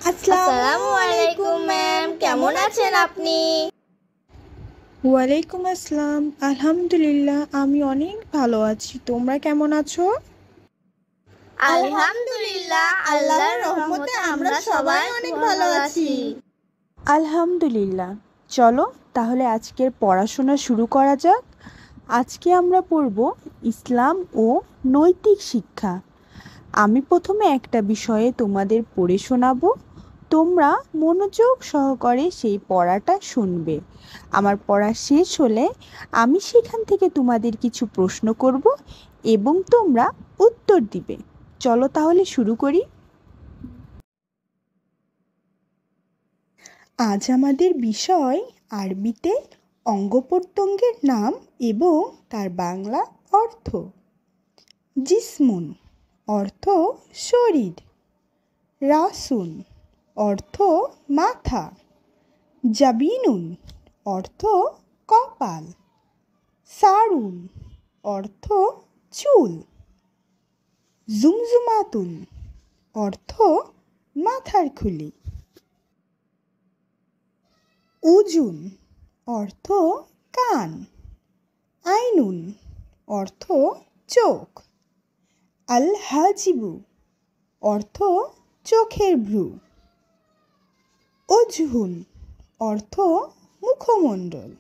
আসসালামু আলাইকুম ম্যাম, কেমন আছেন আপনি? ওয়ালাইকুম আসসালাম। আলহামদুলিল্লাহ, আমি অনেক ভালো আছি। তোমরা কেমন আছো? আলহামদুলিল্লাহ, আল্লাহর রহমতে আমরা সবাই অনেক ভালো আছি। আলহামদুলিল্লাহ। চলো তাহলে আজকের পড়াশোনা শুরু করা যাক। আজকে আমরা পড়ব ইসলাম ও নৈতিক শিক্ষা। আমি প্রথমে একটা বিষয়ে তোমাদের পড়ে শোনাবো। তোমরা মনোযোগ সহকারে সেই পড়াটা শুনবে। আমার পড়া শেষ হলে আমি সেখান থেকে তোমাদের কিছু প্রশ্ন করব এবং তোমরা উত্তর দিবে। চলো তাহলে শুরু করি। আজ আমাদের বিষয় আরবিতে অঙ্গ প্রত্যঙ্গের নাম এবং তার বাংলা অর্থ। জিসমুন অর্থ শরীর, রাসুন অর্থ মাথা, জাবিনুন অর্থ কপাল, সারুন অর্থ চুল, জুমজুমাতুন অর্থ মাথার খুলি, উজুন অর্থ কান, আইনুন অর্থ চোখ, আল হাজিবু অর্থ চোখের ভ্রু, অজহুন অর্থ মুখমণ্ডল,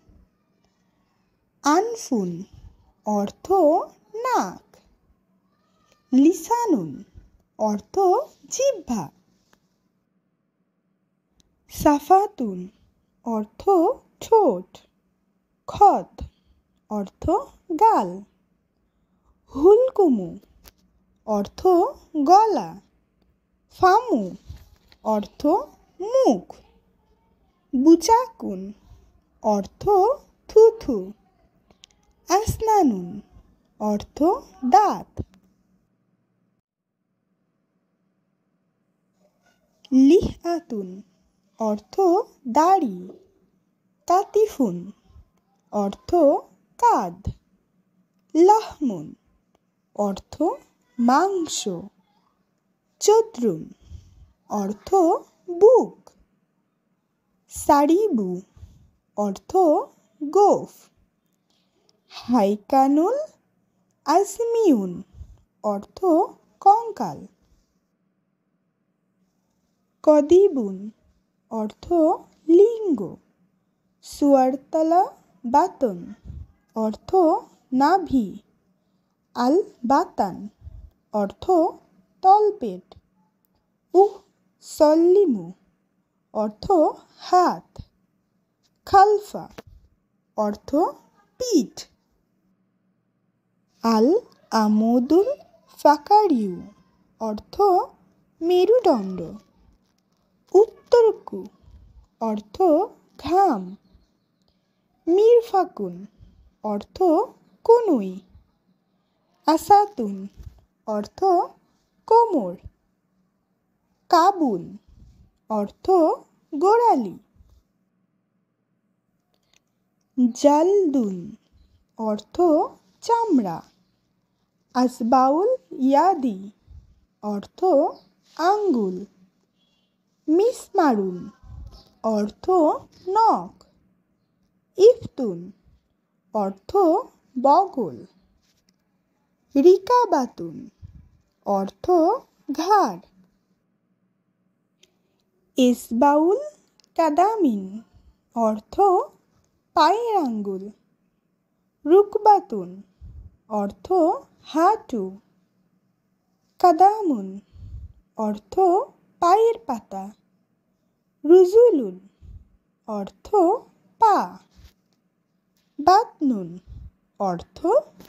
আনফুন অর্থ নাক, লিসানুন অর্থ জিহ্বা, সাফাতুন অর্থ ঠোঁট, খদ অর্থ গাল, হুলকুমু অর্থ গলা, ফামু অর্থ মুখ, বুচাকুন অর্থ থুথু, আসনানুন অর্থ দাঁত, লিহআতুন অর্থ দাড়ি, কাতিফুন অর্থ কাঁধ, লাহমুন অর্থ মাংস, চদ্রুন অর্থ বুক, সারিবু অর্থ গোফ, হাইকানুল আজমিউন অর্থ কঙ্কাল, কদিবুন অর্থ লিঙ্গ, সুয়ারতালা বাতন অর্থ নাভি, আল বাতান অর্থ তলপেট, সল্লিমু অর্থ হাত, খালফা অর্থ পিঠ, আল আমুদুল ফাকারিউ অর্থ মেরুদণ্ড, উত্তরকু অর্থ ঘাম, মিরফাকুন অর্থ কনুই, আসাতুন অর্থ কোমর, কাবুন অর্থ গোড়ালি, জালদুন অর্থ চামড়া, আসবাউল ইয়াদি অর্থ আঙ্গুল, মিসমারুন অর্থ নখ, ইফতুন অর্থ বগল, রিকাবাতুন অর্থ ঘাড়, ইসবাউল কাদামিন অর্থ পায়ের আঙ্গুল, রুকবাতুন অর্থ হাঁটু, কাদামুন অর্থ পায়ের পাতা, রুজুলুন অর্থ পা, বাতনুন অর্থ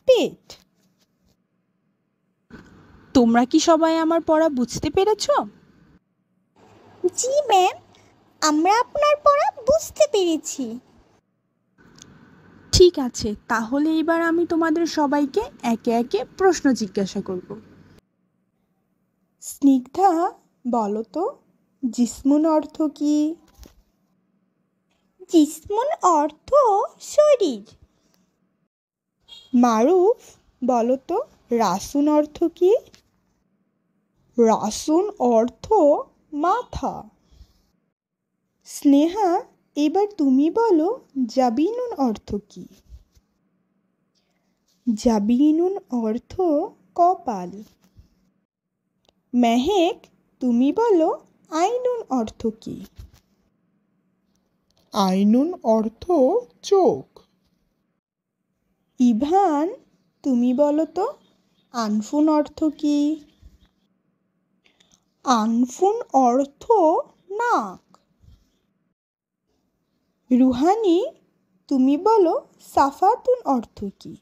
পেট। তোমরা কি সবাই আমার পড়া বুঝতে পেরেছ? জি ম্যাম, আমরা আপনার পড়া বুঝতে পেরেছি। ঠিক আছে, তাহলে এবার আমি তোমাদের সবাইকে একে একে প্রশ্ন জিজ্ঞাসা করব। স্নিগ্ধা, বলো তো জিসমুন অর্থ কি? জিসমুন অর্থ শরীর। মারুফ, বলো তো রাসুন অর্থ কি? রাসুন অর্থ মাথা। স্নেহা, এবার তুমি বলো জাবিনুন অর্থ কি? জাবিনুন অর্থ কপাল। মেহেক, তুমি বলো আইনুন অর্থ কি? আইনুন অর্থ চোখ। ইভান, তুমি বলো তো আনফুন অর্থ কি? আনফুন অর্থ নাক। রুহানি, তুমি বলো সাফাতুন অর্থ কি?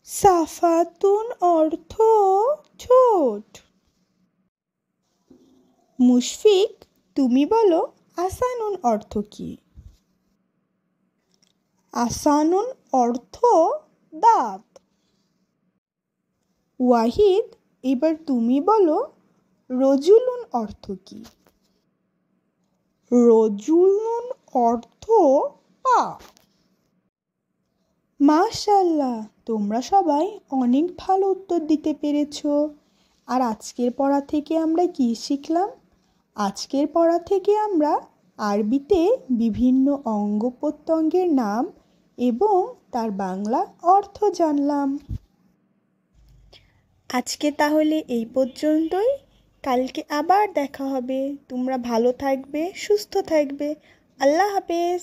সাফাতুন অর্থ ঠোঁট। মুশফিক, তুমি বলো আসানুন অর্থ কি? আসানুন অর্থ দাঁত। ওয়াহিদ, এবার তুমি বলো রজুলুন অর্থ কি? রজুলুন অর্থ পা। মাশাআল্লাহ, তোমরা সবাই অনেক ভালো উত্তর দিতে পেরেছো। আর আজকের পড়া থেকে আমরা কি শিখলাম? আজকের পড়া থেকে আমরা আরবিতে বিভিন্ন অঙ্গ প্রত্যঙ্গের নাম এবং তার বাংলা অর্থ জানলাম। আজকে তাহলে এই পর্যন্তই। কালকে আবার দেখা হবে। তোমরা ভালো থাকবে, সুস্থ থাকবে। আল্লাহ হাফেজ।